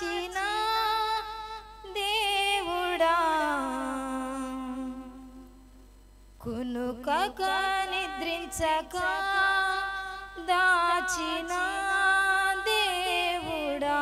దాచిన దేవుడా కునుకక నిద్రించక దాచిన దేవుడా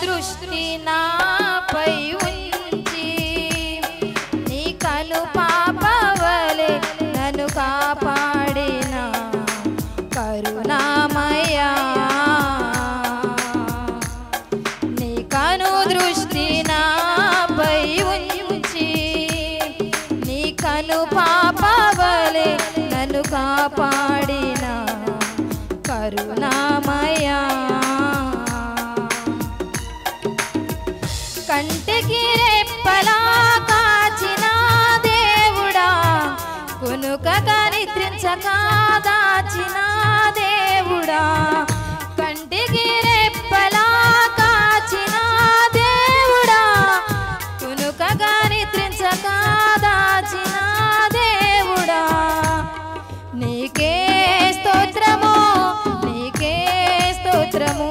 దృష్టి నాపై ఉంచి నీ కను పాపవలె నన్ను కాపాడిన కరుణామయ్యా నీ కను దృష్టి నాపై ఉంచి నీ కను పాపవలె నన్ను కాపాడిన కరుణామయ్యా కంటికి రెప్పలా కాచిన దేవుడా కునుకక నిద్రించక దాచిన దేవుడా కంటికి రెప్పలా కాచిన దేవుడా కునుకక నిద్రించక దాచిన దేవుడా నీకే స్తోత్రము నీకే స్తోత్రము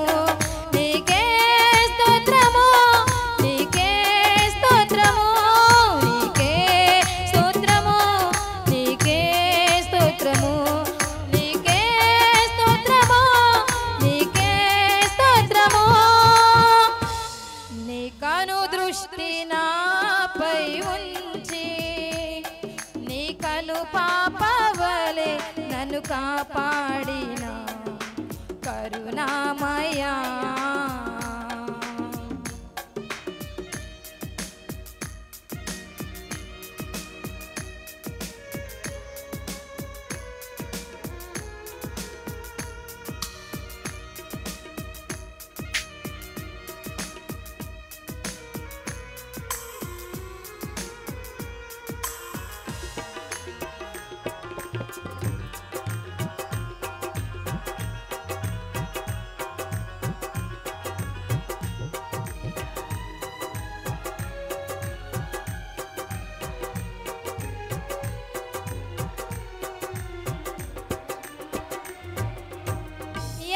పాపవలె నన్ను కాపాడిన కరుణామయ్యా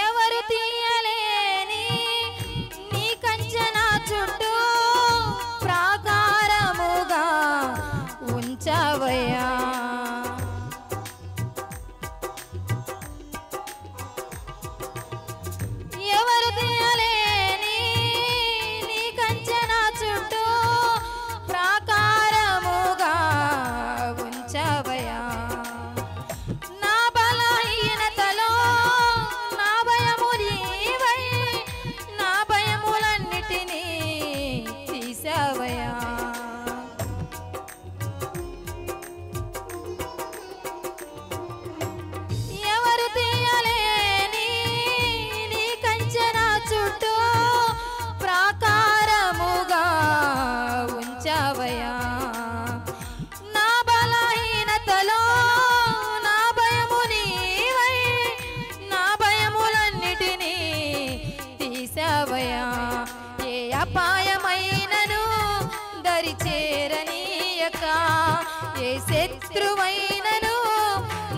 ఎవరు తీయలేని నీ కంచెన చుట్టూ ప్రాకారముగా ఉంచవయ్యా నా బలహీనతలో నా భయము నీవై నా భయములన్నిటినీ తీసావయ్యా నా బలహీనతలో నా భయము నీవై నా భయములన్నిటినీ తీసావయ్యా ఏ అపాయమైనను దరి చేరనీయక ఏ శత్రువైనను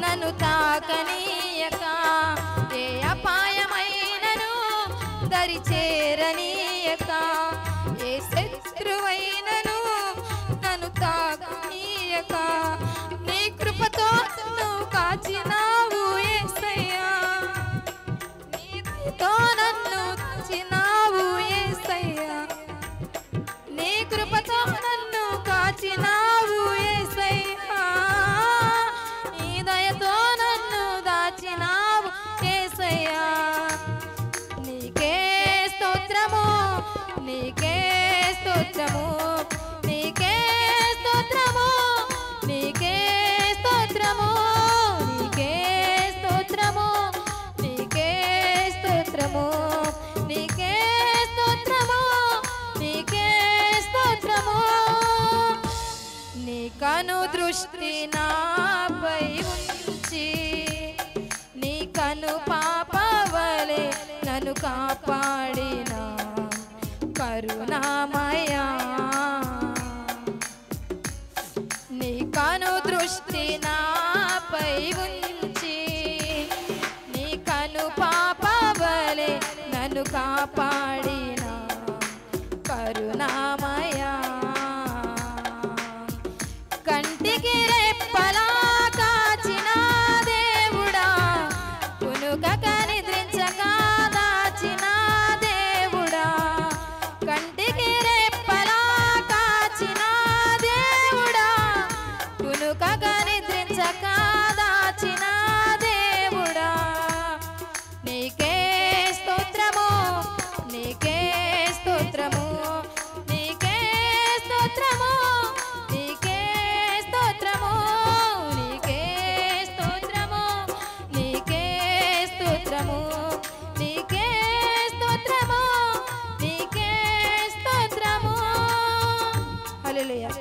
నన్ను తాకనీయక ఏ అపాయమైనను దరి చేరనీయక ఏ శత్రువైనను తాకనీయక నీ కృపతో నువ్వు కాచినావు యేసయ్యా నీ దయతో నన్ను కాచినావు యేసయ్యా నీ కృపతో నన్ను కాచినావు యేసయ్యా నాపై ఉంచి నీ కను పాపవలే నన్ను కాపాడిన కరుణామయా నీ కను దృష్టి నాపై ఉంచి నీ కను పాపవలే నన్ను కాపాడిన కరుణామయా కంటికి రెప్పలా కాచిన దేవుడా కునుకక నిద్రించక దాచిన దేవుడా కంటికి రెప్పలా కాచిన దేవుడా కునుకక నిద్రించక దాచిన దేవుడా నీకే స్తోత్రము నీకే స్తోత్రము నీకే స్తోత్రము నీకే స్తోత్రము నీకే స్తోత్రము నీకే స్తోత్రము నీకే స్తోత్రము నీకే స్తోత్రము హల్లెలూయా